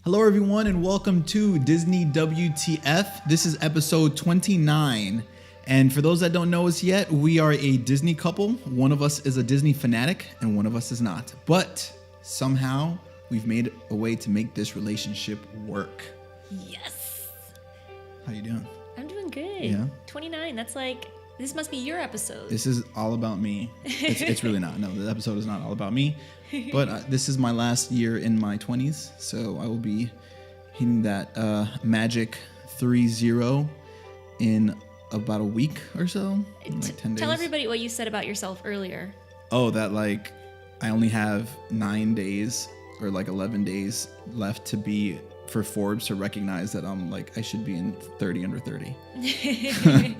Hello, everyone, and welcome to Disney WTF. This is episode 29. And for those that don't know us yet, we are a Disney couple. One of us is a Disney fanatic, and one of us is not. But somehow, we've made a way to make this relationship work. Yes. How you doing? I'm doing good. Yeah. 29. That's like, this must be your episode. This is all about me. It's really not. No, the episode is not all about me. But this is my last year in my 20s, so I will be hitting that magic 3-0 in about a week or so, like 10 days. Tell everybody what you said about yourself earlier. Oh, that like I only have 9 days or like 11 days left to be for Forbes to recognize that I'm like I should be in 30 under 30. So I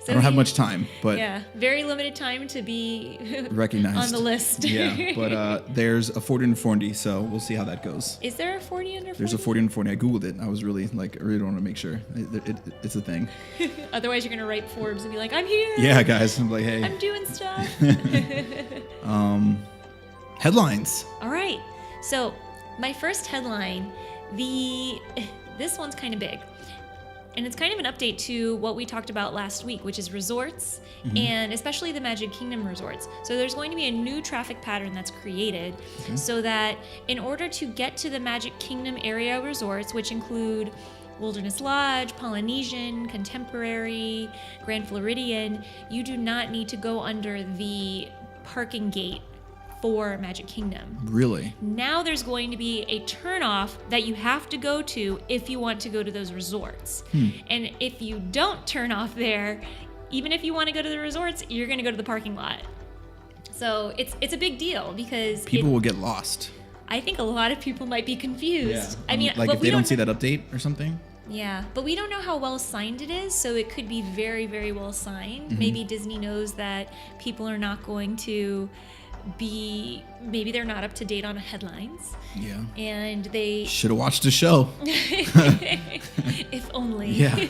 don't have much time, but yeah, very limited time to be recognized on the list. Yeah, but there's a 40 under 40, so we'll see how that goes. Is there a 40 under 40? There's a 40 under 40. I googled it. I was really like, I really want to make sure it's a thing. Otherwise, you're gonna write Forbes and be like, "I'm here." Yeah, guys. I'm like, hey. I'm doing stuff. Headlines. All right. So my first headline, this one's kind of big. And it's kind of an update to what we talked about last week, which is resorts, and especially the Magic Kingdom resorts. So there's going to be a new traffic pattern that's created so that in order to get to the Magic Kingdom area resorts, which include Wilderness Lodge, Polynesian, Contemporary, Grand Floridian, you do not need to go under the parking gate for Magic Kingdom. Really? Now there's going to be a turnoff that you have to go to if you want to go to those resorts. And if you don't turn off there, even if you want to go to the resorts, you're going to go to the parking lot. So it's a big deal because people will get lost. I think a lot of people might be confused. Yeah. I mean, like if they don't see that update or something. Yeah, but we don't know how well signed it is, so it could be very, very well signed. Maybe Disney knows that people are not going to maybe they're not up to date on headlines. Yeah. And they should have watched the show. If only. Yeah.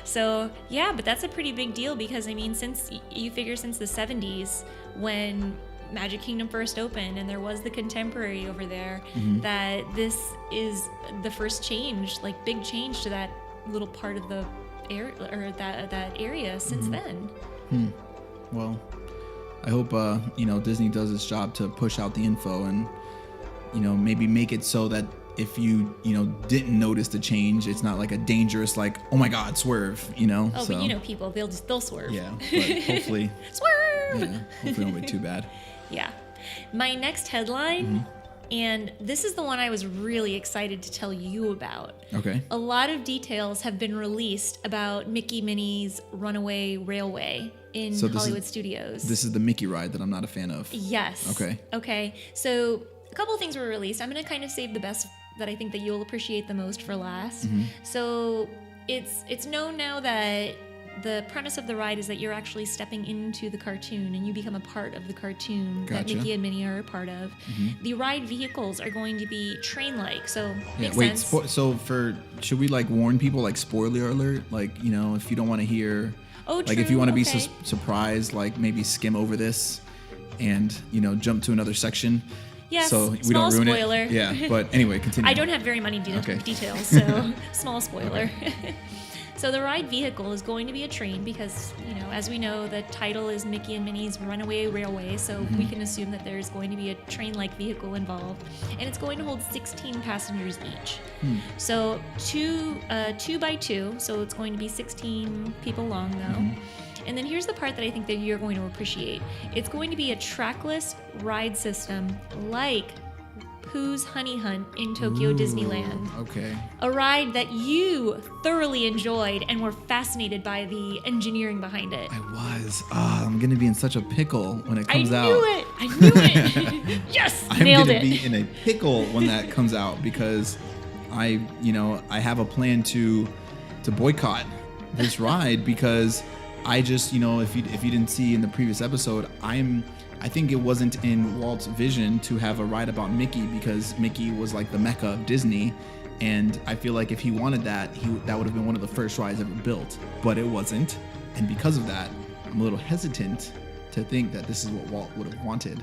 So, yeah, but that's a pretty big deal because, I mean, since the 70s when Magic Kingdom first opened and there was the Contemporary over there, that this is the first change, like big change to that little part of the area or that area since then. Well, I hope Disney does its job to push out the info and maybe make it so that if you didn't notice the change, it's not like a dangerous like, oh my God, swerve, Oh, so, but people, they'll swerve. Yeah, but hopefully swerve. Yeah, hopefully it won't be too bad. Yeah. My next headline, and this is the one I was really excited to tell you about. Okay. A lot of details have been released about Mickey Minnie's Runaway Railway in Hollywood Studios. This is the Mickey ride that I'm not a fan of. Yes. Okay. So a couple of things were released. I'm going to kind of save the best that I think that you'll appreciate the most for last. So it's known now that the premise of the ride is that you're actually stepping into the cartoon and you become a part of the cartoon that Mickey and Minnie are a part of. The ride vehicles are going to be train-like, so makes sense. Should we like warn people like spoiler alert? Like, if you don't want to hear, if you want to be surprised, like maybe skim over this and, jump to another section. Yes, so we small don't ruin spoiler. It. Yeah, but anyway, continue. I don't have very many details, so small spoiler. So the ride vehicle is going to be a train because, as we know, the title is Mickey and Minnie's Runaway Railway, so we can assume that there's going to be a train-like vehicle involved, and it's going to hold 16 passengers each. So two by two, so it's going to be 16 people long, though. And then here's the part that I think that you're going to appreciate. It's going to be a trackless ride system like Pooh's Honey Hunt in Tokyo Disneyland. Okay. A ride that you thoroughly enjoyed and were fascinated by the engineering behind it. I was. I'm going to be in such a pickle when it comes out. I knew it. Yes, nailed it. I'm going to be in a pickle when that comes out because I have a plan to boycott this ride because I just, if you didn't see in the previous episode, I think it wasn't in Walt's vision to have a ride about Mickey because Mickey was like the mecca of Disney, and I feel like if he wanted that, that would have been one of the first rides ever built, but it wasn't, and because of that, I'm a little hesitant to think that this is what Walt would have wanted.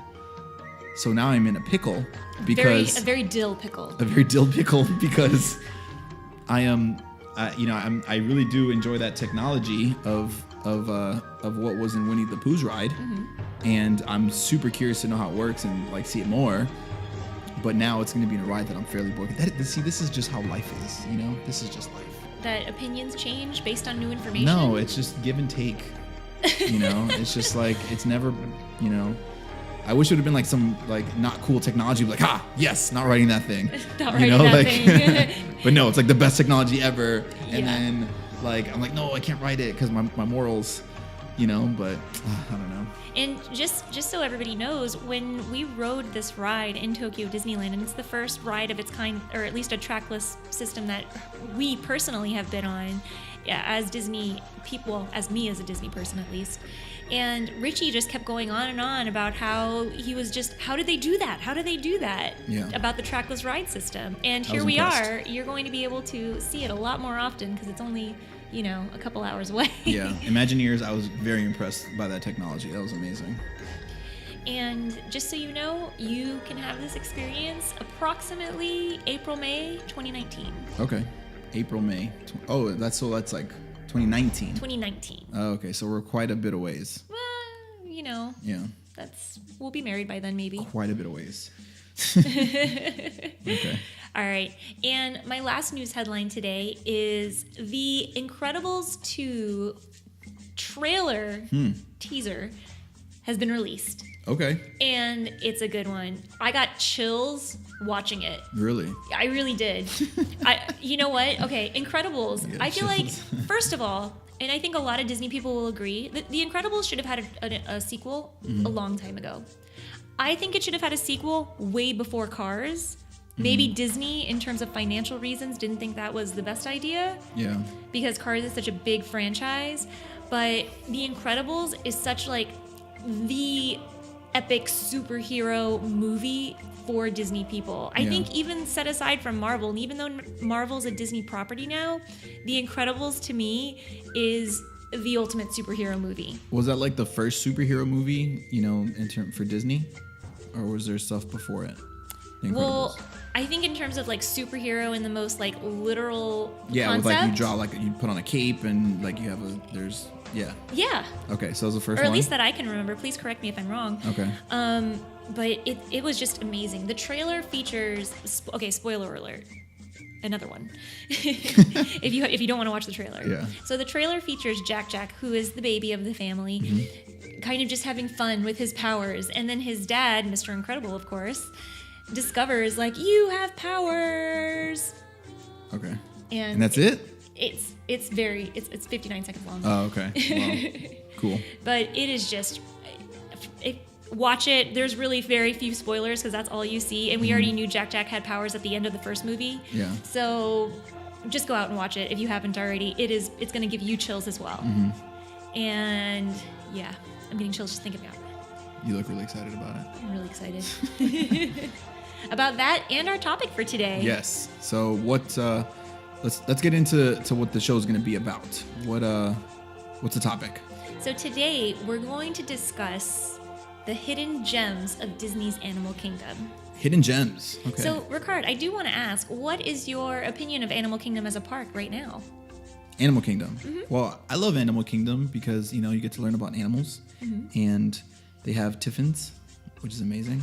So now I'm in a pickle because a very dill pickle. A very dill pickle because I am, I really do enjoy that technology of what was in Winnie the Pooh's ride, and I'm super curious to know how it works and like see it more. But now it's going to be in a ride that I'm fairly bored. See, this is just how life is. This is just life. That opinions change based on new information. No, it's just give and take. It's just like it's never. I wish it would have been like some like not cool technology, like yes, not writing that thing. Not writing that thing. But no, it's like the best technology ever. And then like I'm like, no, I can't write it because my morals. But I don't know. And just so everybody knows, when we rode this ride in Tokyo Disneyland, and it's the first ride of its kind, or at least a trackless system that we personally have been on, as Disney people, as me as a Disney person at least. And Richie just kept going on and on about how he was just, how did they do that? How do they do that? Yeah. About the trackless ride system. And here we are. You're going to be able to see it a lot more often because it's only, a couple hours away. Yeah. Imagineers, I was very impressed by that technology. That was amazing. And just so you know, you can have this experience approximately April, May 2019. Okay. April, May. Oh, that's like 2019. 2019. Oh, okay. So we're quite a bit of ways. Well, Yeah. We'll be married by then, maybe. Quite a bit of ways. Okay. All right. And my last news headline today is the Incredibles 2 trailer teaser has been released. Okay. And it's a good one. I got chills watching it. Really? I really did. You know what? Okay, Incredibles. I feel like, first of all, and I think a lot of Disney people will agree, that The Incredibles should have had a sequel a long time ago. I think it should have had a sequel way before Cars. Maybe Disney, in terms of financial reasons, didn't think that was the best idea. Yeah. Because Cars is such a big franchise. But The Incredibles is such like the epic superhero movie for Disney people. I think even set aside from Marvel, and even though Marvel's a Disney property now, The Incredibles to me is the ultimate superhero movie. Was that like the first superhero movie, for Disney? Or was there stuff before it? Well, I think in terms of like superhero in the most like literal concept. concept. With like you draw like you put on a cape and like you have Yeah. Okay, so that was the first or one? at least that I can remember. Please correct me if I'm wrong. Okay. But it was just amazing. The trailer features spoiler alert. Another one. if you don't want to watch the trailer. Yeah. So the trailer features Jack, who is the baby of the family, kind of just having fun with his powers, and then his dad, Mr. Incredible, of course, discovers like, you have powers. Okay. And that's it? It's 59 seconds long. Oh, okay. Wow. Cool. But it is just watch it. There's really very few spoilers because that's all you see, and we already knew Jack had powers at the end of the first movie. Yeah. So just go out and watch it if you haven't already. It's going to give you chills as well. And yeah, I'm getting chills just thinking about it. You look really excited about it. I'm really excited about that and our topic for today. Yes. So what? Let's get into what the show is going to be about. What's the topic? So today we're going to discuss the hidden gems of Disney's Animal Kingdom. Hidden gems. Okay. So, Ricard, I do want to ask, what is your opinion of Animal Kingdom as a park right now? Animal Kingdom. Well, I love Animal Kingdom because, you get to learn about animals. And they have Tiffins, which is amazing.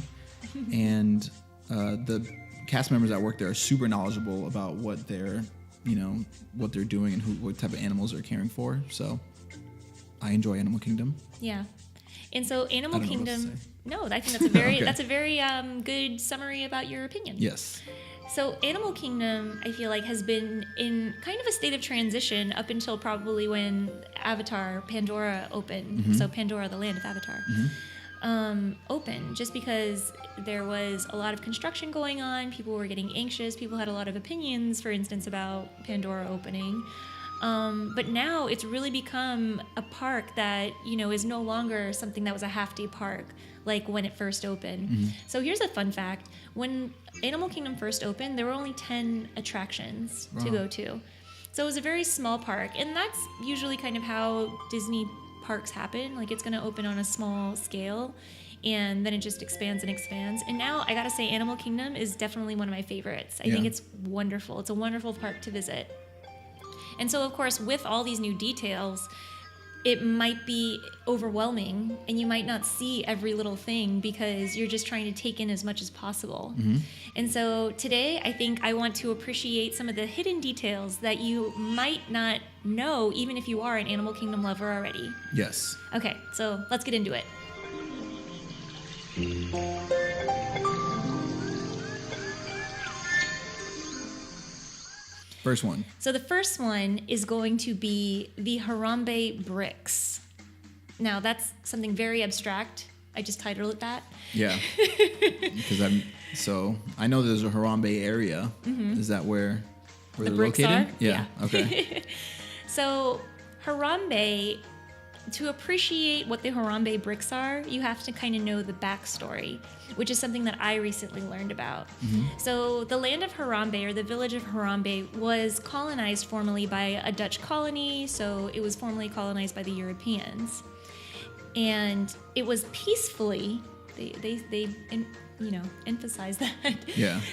And the cast members that work there are super knowledgeable about what they're doing and what type of animals they're caring for. So I enjoy Animal Kingdom. Yeah. And so Animal Kingdom, no, I think that's a very Okay. that's a very good summary about your opinion. Yes. So Animal Kingdom, I feel like, has been in kind of a state of transition up until probably when Avatar, Pandora opened. So Pandora, the land of Avatar, opened, just because there was a lot of construction going on. People were getting anxious. People had a lot of opinions, for instance, about Pandora opening. But now it's really become a park that, is no longer something that was a half-day park like when it first opened. So here's a fun fact. When Animal Kingdom first opened, there were only 10 attractions to go to. So it was a very small park. And that's usually kind of how Disney parks happen. Like, it's going to open on a small scale. and then it just expands and expands. And now I gotta say, Animal Kingdom is definitely one of my favorites. I think it's wonderful. It's a wonderful park to visit. And so, of course, with all these new details, it might be overwhelming and you might not see every little thing because you're just trying to take in as much as possible. And so today, I think I want to appreciate some of the hidden details that you might not know, even if you are an Animal Kingdom lover already. Yes. Okay, so let's get into it. First one. So the first one is going to be the Harambee bricks. Now that's something very abstract. I just titled it that. Yeah. Because I know there's a Harambee area. Is that where The they're bricks located? are? Yeah. Okay. So Harambee, to appreciate what the Harambee bricks are, you have to kind of know the backstory, which is something that I recently learned about. So the land of Harambee, or the village of Harambee, was colonized formerly by a Dutch colony, so it was formerly colonized by the Europeans. And it was peacefully, they emphasize that,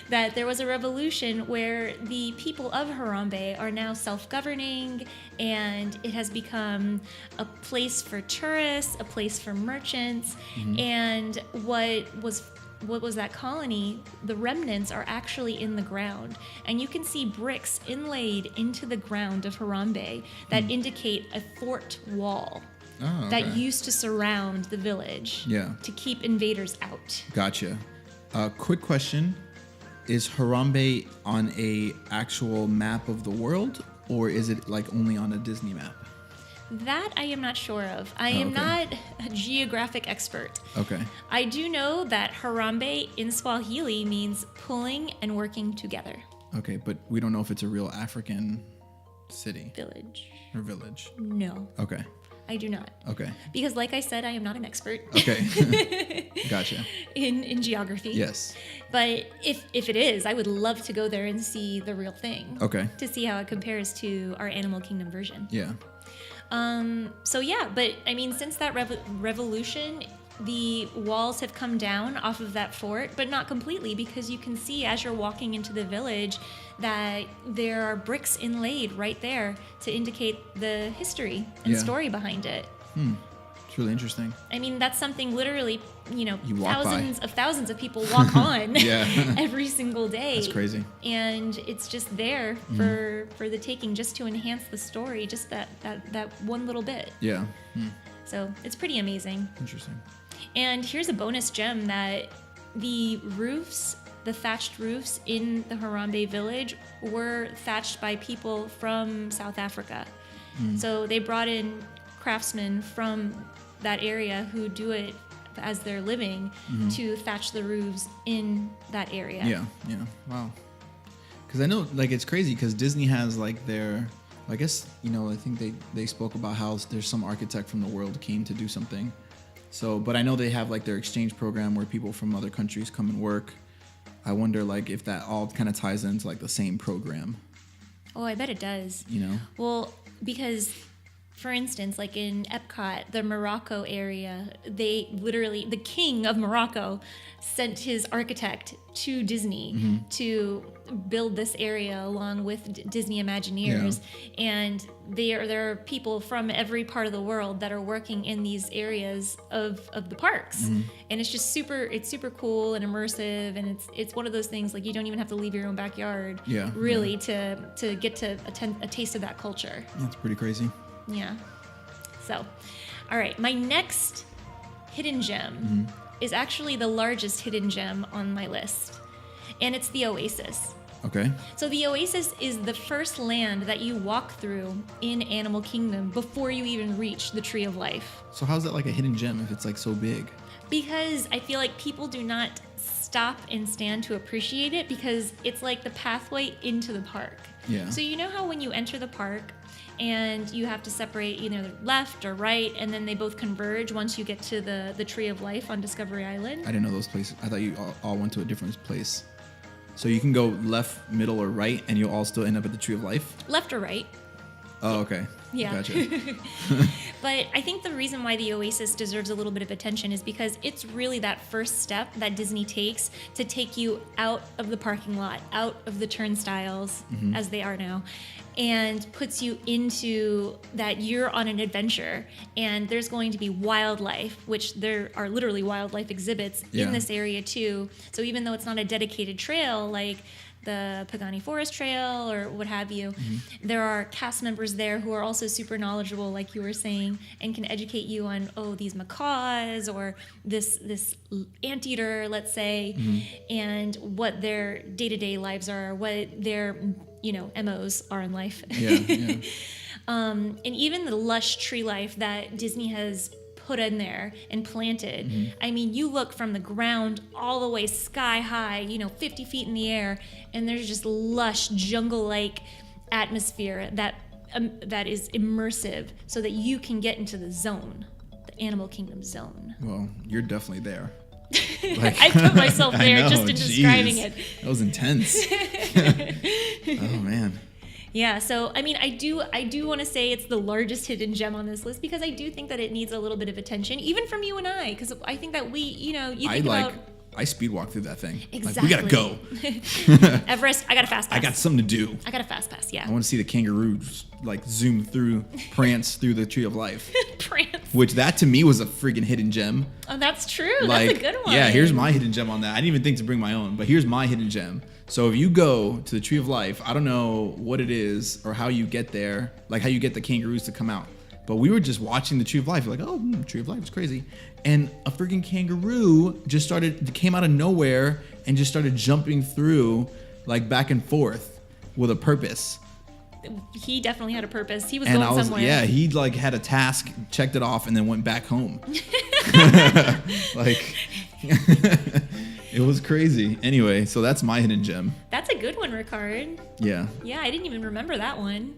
that there was a revolution where the people of Harambee are now self-governing, and it has become a place for tourists, a place for merchants, and what was that colony, the remnants are actually in the ground, and you can see bricks inlaid into the ground of Harambee that indicate a fort wall. Oh, okay. That used to surround the village to keep invaders out. Gotcha. Quick question. Is Harambee on a actual map of the world, or is it like only on a Disney map? That I am not sure of. I am not a geographic expert. Okay. I do know that Harambee in Swahili means pulling and working together. Okay, but we don't know if it's a real African city. Village. Or village. No. Okay. I do not. Okay. Because like I said, I am not an expert. Okay. Gotcha. in geography. Yes. But if it is, I would love to go there and see the real thing. Okay. To see how it compares to our Animal Kingdom version. Yeah. So yeah, but I mean, since that revolution, the walls have come down off of that fort, but not completely, because you can see as you're walking into the village that there are bricks inlaid right there to indicate the history and story behind it. It's really interesting. I mean, that's something literally, You walk thousands of people walk on Yeah. every single day. That's crazy. And it's just there for the taking, just to enhance the story, just that one little bit. Yeah. So it's pretty amazing. Interesting. And here's a bonus gem, that the thatched roofs in the Harambee village were thatched by people from South Africa. So they brought in craftsmen from that area who do it as their living to thatch the roofs in that area. Yeah. Wow. Because I know, like, it's crazy because Disney has like their, I guess, I think they spoke about how there's some architect from the world came to do something. So, but I know they have like their exchange program where people from other countries come and work. I wonder like if that all kind of ties into like the same program. Oh, I bet it does. Well, because for instance, like in Epcot, the Morocco area, the king of Morocco sent his architect to Disney to build this area along with Disney Imagineers. And there are people from every part of the world that are working in these areas of the parks. And it's just super cool and immersive, and it's one of those things like you don't even have to leave your own backyard really to get to a taste of that culture. That's pretty crazy. Yeah. So, all right, my next hidden gem is actually the largest hidden gem on my list, and it's the Oasis. Okay. So the Oasis is the first land that you walk through in Animal Kingdom before you even reach the Tree of Life. So how's that like a hidden gem if it's like so big? Because I feel like people do not stop and stand to appreciate it, because it's like the pathway into the park. Yeah. So you know how when you enter the park and you have to separate either left or right, and then they both converge once you get to the Tree of Life on Discovery Island? I didn't know those places. I thought you all went to a different place. So you can go left, middle, or right, and you'll all still end up at the Tree of Life? Left or right. Oh, okay. Yeah. Gotcha. But I think the reason why the Oasis deserves a little bit of attention is because it's really that first step that Disney takes to take you out of the parking lot, out of the turnstiles as they are now, and puts you into that you're on an adventure. And there's going to be wildlife, which there are literally wildlife exhibits in this area too. So even though it's not a dedicated trail like the Pagani Forest Trail or what have you, there are cast members there who are also super knowledgeable, like you were saying, and can educate you on, these macaws or this anteater, let's say, and what their day-to-day lives are, what their MOs are in life. And even the lush tree life that Disney has put in there and planted. I mean, you look from the ground all the way sky high, 50 feet in the air, and there's just lush jungle-like atmosphere that is immersive so that you can get into the zone, the animal kingdom zone. Well, you're definitely there. I put myself there just in describing it. That was intense. Oh, man. Yeah, so I mean, I do want to say it's the largest hidden gem on this list because I do think that it needs a little bit of attention, even from you and I, because I think that I speed walk through that thing. Exactly. Like, we gotta go. Everest, I got a fast pass. I got something to do. I got a fast pass, yeah. I want to see the kangaroos like zoom through, prance through the Tree of Life. Prance. Which that to me was a freaking hidden gem. Oh, that's true. Like, that's a good one. Yeah, here's my hidden gem on that. I didn't even think to bring my own, but here's my hidden gem. So if you go to the Tree of Life, I don't know what it is or how you get there, like how you get the kangaroos to come out. But we were just watching the Tree of Life. We're like, Tree of Life is crazy. And a freaking kangaroo just came out of nowhere and just started jumping through like back and forth with a purpose. He definitely had a purpose. He was going somewhere. Yeah, he like had a task, checked it off, and then went back home. Like, it was crazy. Anyway, so that's my hidden gem. That's a good one, Ricard. Yeah. Yeah, I didn't even remember that one.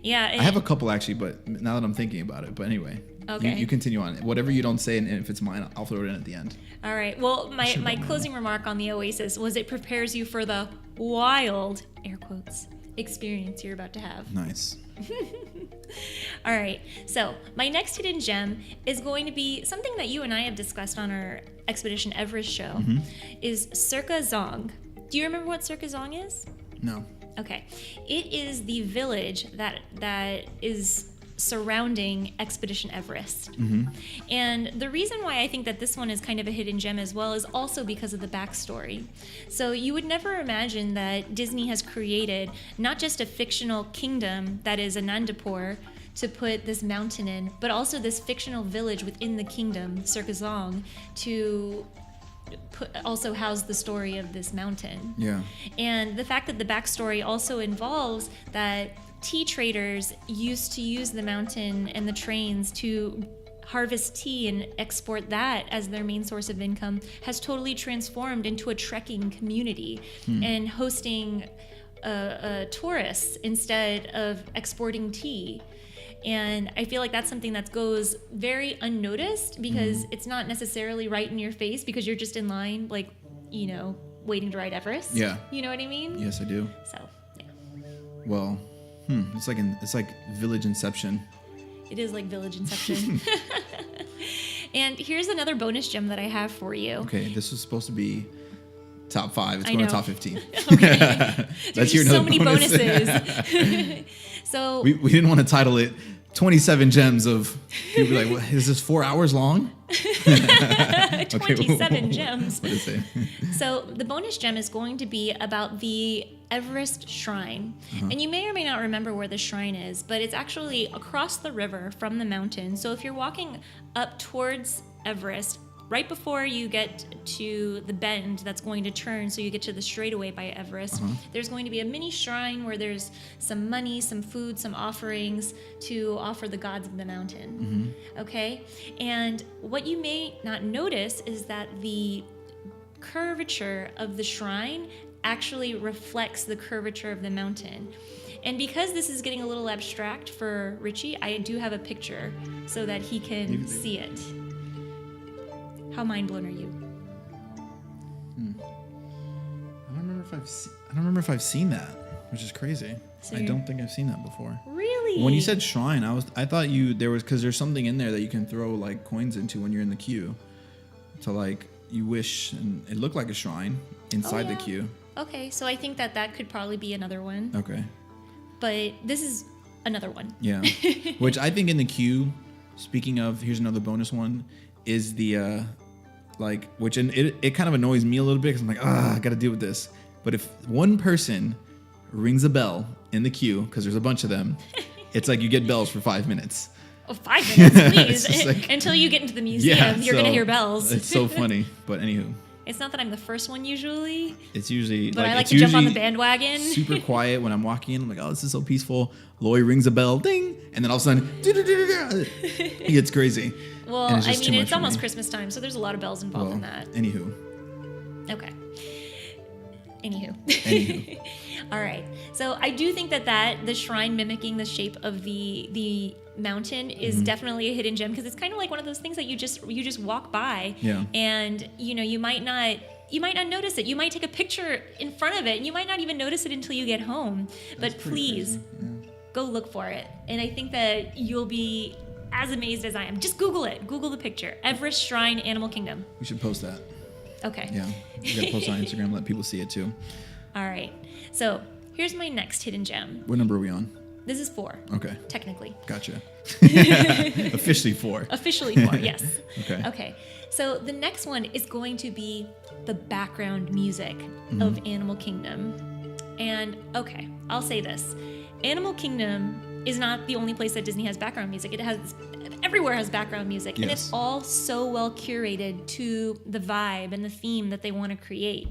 Yeah. I have a couple actually, but now that I'm thinking about it. But anyway, okay. You continue on. Whatever you don't say, and if it's mine, I'll throw it in at the end. All right. Well, my closing remark on the Oasis was it prepares you for the wild, air quotes, experience you're about to have. Nice. All right. So my next hidden gem is going to be something that you and I have discussed on our Expedition Everest show, is Circa Zong. Do you remember what Circa Zong is? No. Okay. It is the village that is surrounding Expedition Everest. And the reason why I think that this one is kind of a hidden gem as well is also because of the backstory. So you would never imagine that Disney has created not just a fictional kingdom that is Anandapur to put this mountain in, but also this fictional village within the kingdom, Circa Zong, to also house the story of this mountain. Yeah. And the fact that the backstory also involves that tea traders used to use the mountain and the trains to harvest tea and export that as their main source of income has totally transformed into a trekking community and hosting tourists instead of exporting tea. And I feel like that's something that goes very unnoticed because it's not necessarily right in your face because you're just in line, like, waiting to ride Everest. Yeah. You know what I mean? Yes, I do. So, yeah. Well, it's like Village Inception. It is like Village Inception. And here's another bonus gem that I have for you. Okay, this was supposed to be top 5. It's going to top 15. Okay. Let's hear so another many bonus. bonuses. So we didn't want to title it 27 gems of people be like, what, is this 4 hours long? 27 gems. What did it say? So the bonus gem is going to be about the Everest Shrine. And you may or may not remember where the shrine is, but it's actually across the river from the mountain. So if you're walking up towards Everest, right before you get to the bend that's going to turn so you get to the straightaway by Everest, there's going to be a mini shrine where there's some money, some food, some offerings to offer the gods of the mountain. Okay? And what you may not notice is that the curvature of the shrine actually reflects the curvature of the mountain. And because this is getting a little abstract for Richie, I do have a picture so that he can see it. How mind blown are you? I don't remember if I've seen that, which is crazy. So I don't think I've seen that before. Really? Really? When you said shrine, I thought there was, because there's something in there that you can throw like coins into when you're in the queue, to like you wish, and it looked like a shrine inside the queue. Okay, so I think that could probably be another one. Okay. But this is another one. Yeah. Which I think in the queue, speaking of, here's another bonus one, is the which it kind of annoys me a little bit because I'm like, I got to deal with this. But if one person rings a bell in the queue, because there's a bunch of them, it's like you get bells for 5 minutes. Oh, 5 minutes, please. Like, until you get into the museum, you're going to hear bells. It's so funny. But anywho. It's not that I'm the first one usually. It's usually... But I like to jump on the bandwagon. Super quiet when I'm walking in. I'm like, oh, this is so peaceful. Lori rings a bell, ding. And then all of a sudden, it gets crazy. Well, I mean, it's almost Christmas time, so there's a lot of bells involved in that. Anywho. Okay. Anywho. All right. So I do think that the shrine mimicking the shape of the mountain is definitely a hidden gem, because it's kind of like one of those things that you just walk by, and you might not notice it. You might take a picture in front of it, and you might not even notice it until you get home. But please go look for it, and I think that you'll be as amazed as I am. Just Google it. Google the picture. Everest Shrine, Animal Kingdom. We should post that. Okay. Yeah. You gotta post it on Instagram, let people see it too. All right. So here's my next hidden gem. What number are we on? This is 4. Okay. Technically. Gotcha. Officially 4. Officially 4, yes. Okay. So the next one is going to be the background music of Animal Kingdom. And okay, I'll say this. Animal Kingdom is not the only place that Disney has background music. Everywhere has background music. Yes. And it's all so well curated to the vibe and the theme that they want to create.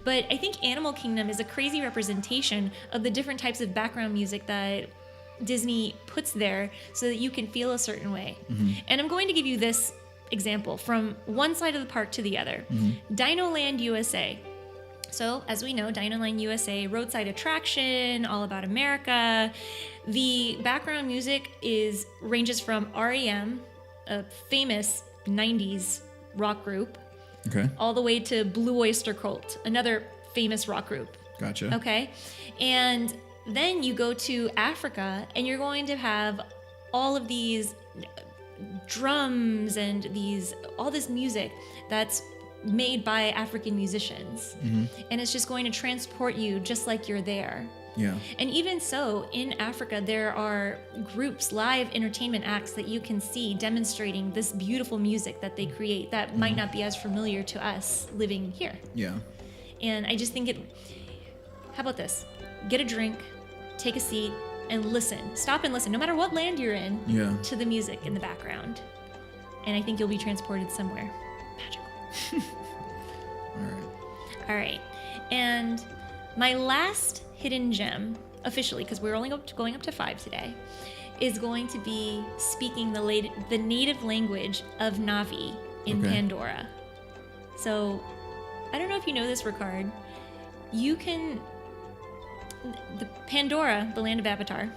But I think Animal Kingdom is a crazy representation of the different types of background music that Disney puts there so that you can feel a certain way. And I'm going to give you this example from one side of the park to the other. Dino Land USA. So, as we know, Dino Land USA, roadside attraction, all about America. The background music ranges from REM, a famous 90s rock group, all the way to Blue Oyster Cult, another famous rock group. Gotcha. Okay. And then you go to Africa, and you're going to have all of these drums and all this music that's made by African musicians. And it's just going to transport you just like you're there. Yeah. And even so, in Africa, there are groups, live entertainment acts that you can see demonstrating this beautiful music that they create that might not be as familiar to us living here. Yeah. And I just think how about this? Get a drink, take a seat, and listen. Stop and listen, no matter what land you're in, to the music in the background. And I think you'll be transported somewhere magical. All right. And my last hidden gem, officially, because we're only going up to 5 today, is going to be speaking the native language of Na'vi in Pandora. So, I don't know if you know this, Ricard. The Pandora, the land of Avatar,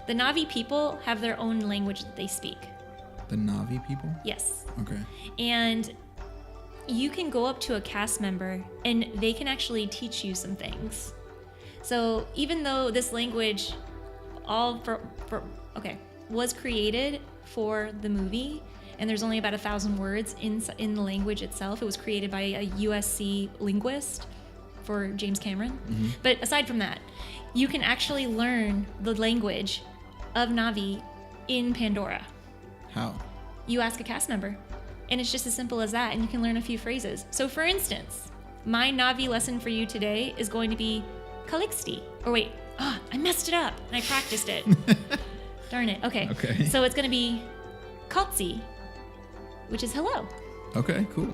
the Na'vi people have their own language that they speak. The Na'vi people? Yes. Okay. And you can go up to a cast member and they can actually teach you some things. So even though this language was created for the movie, and there's only about 1,000 words in the language itself, it was created by a USC linguist for James Cameron. But aside from that, you can actually learn the language of Na'vi in Pandora. How? You ask a cast member. And it's just as simple as that, and you can learn a few phrases. So for instance, my Na'vi lesson for you today is going to be Calixti. Or wait, I messed it up, and I practiced it. Darn it. Okay. So it's going to be Kaltsi, which is hello. Okay, cool.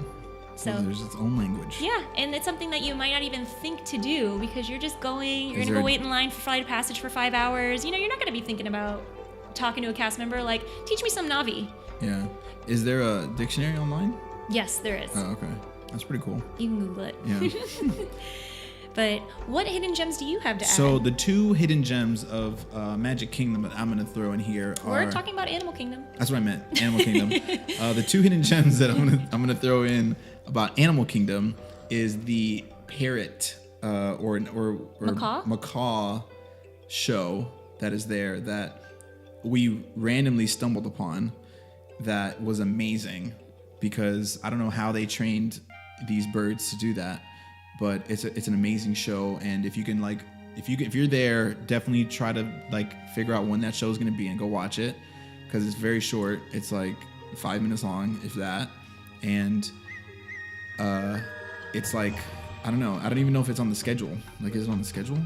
So there's its own language. Yeah, and it's something that you might not even think to do because you're just going, you're going to go wait in line for flight of passage for 5 hours. You're not going to be thinking about talking to a cast member like, teach me some Na'vi. Yeah. Is there a dictionary online? Yes, there is. Oh, okay. That's pretty cool. You can Google it. Yeah. But what hidden gems do you have to add? So the 2 hidden gems of Magic Kingdom that I'm going to throw in here are... We're talking about Animal Kingdom. That's what I meant. Animal Kingdom. The 2 hidden gems that I'm going to throw in about Animal Kingdom is the parrot or macaw? macaw show that is there that we randomly stumbled upon that was amazing, because I don't know how they trained these birds to do that, but it's an amazing show. And if you can if you're there, definitely try to figure out when that show is going to be and go watch it, because it's very short. It's 5 minutes long, if that. And it's I don't know. I don't even know if it's on the schedule. Is it on the schedule?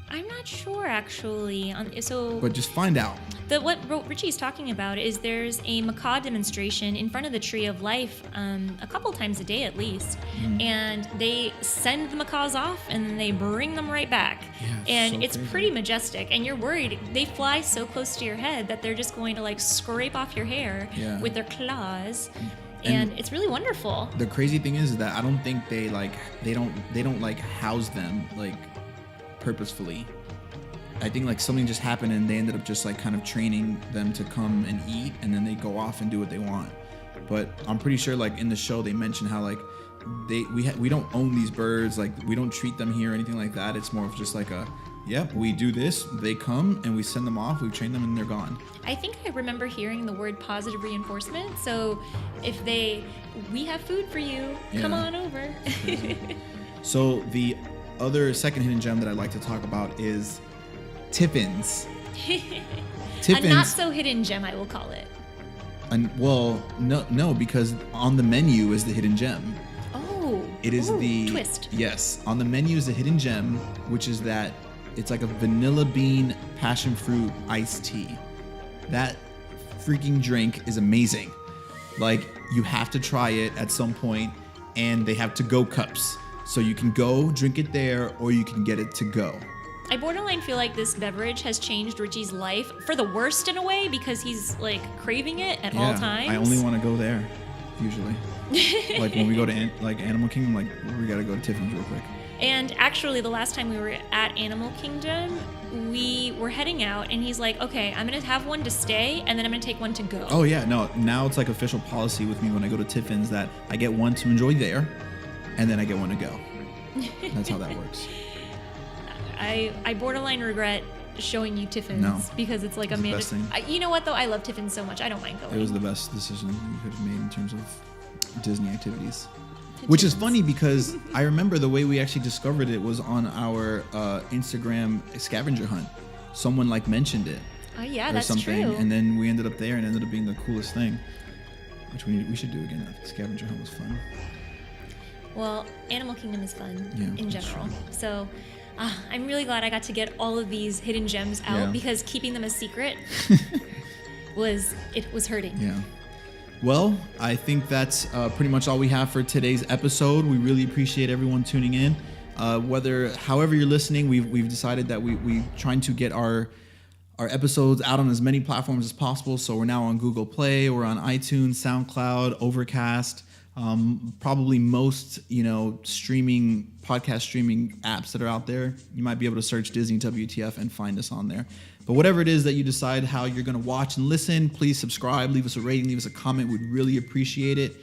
I'm not sure, actually. But just find out. What Richie's talking about is there's a macaw demonstration in front of the Tree of Life a couple times a day at least. And they send the macaws off and then they bring them right back. Yeah, and it's pretty majestic. And you're worried. They fly so close to your head that they're just going to scrape off your hair with their claws. And it's really wonderful. The crazy thing is that I don't think they don't house them purposefully. I think something just happened and they ended up just kind of training them to come and eat, and then they go off and do what they want. But I'm pretty sure in the show they mentioned how we don't own these birds, we don't treat them here or anything like that. It's more of just we do this, they come and we send them off, we train them and they're gone. I think I remember hearing the word positive reinforcement. So if we have food for you, come on over. So the other second hidden gem that I'd like to talk about is Tiffin's. A not so hidden gem, I will call it. No, because on the menu is the hidden gem. Oh, it is the twist. Yes, on the menu is the hidden gem, which is that it's a vanilla bean passion fruit iced tea. That freaking drink is amazing. You have to try it at some point, and they have to-go cups. So you can go drink it there, or you can get it to go. I borderline feel like this beverage has changed Richie's life for the worst in a way, because he's craving it at all times. I only want to go there, usually. When we go to Animal Kingdom, we gotta go to Tiffin's real quick. And actually, the last time we were at Animal Kingdom, we were heading out, and he's like, okay, I'm going to have one to stay, and then I'm going to take one to go. Oh, yeah. No, now it's official policy with me when I go to Tiffin's that I get one to enjoy there, and then I get one to go. That's how that works. I borderline regret showing you Tiffin's because it's a mandatory. You know what, though? I love Tiffin's so much. I don't mind going. It was the best decision you could have made in terms of Disney activities. Which is funny because I remember the way we actually discovered it was on our Instagram scavenger hunt. Someone mentioned it. Oh yeah, or that's something, true. And then we ended up there and it ended up being the coolest thing, which we should do again. The scavenger hunt was fun. Well, Animal Kingdom is fun in general. So I'm really glad I got to get all of these hidden gems out because keeping them a secret was hurting. Yeah. Well, I think that's pretty much all we have for today's episode. We really appreciate everyone tuning in. However you're listening, we've decided that we trying to get our episodes out on as many platforms as possible. So we're now on Google Play, we're on iTunes, SoundCloud, Overcast, probably most podcast streaming apps that are out there. You might be able to search Disney WTF and find us on there. But whatever it is that you decide how you're going to watch and listen, please subscribe, leave us a rating, leave us a comment. We'd really appreciate it.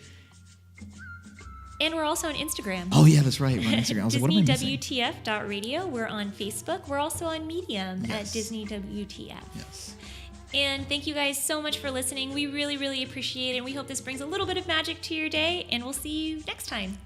And we're also on Instagram. Oh, yeah, that's right. We're on Instagram. I was what am I missing? DisneyWTF.radio. We're on Facebook. We're also on Medium at Disney WTF. Yes. And thank you guys so much for listening. We really, really appreciate it. And we hope this brings a little bit of magic to your day. And we'll see you next time.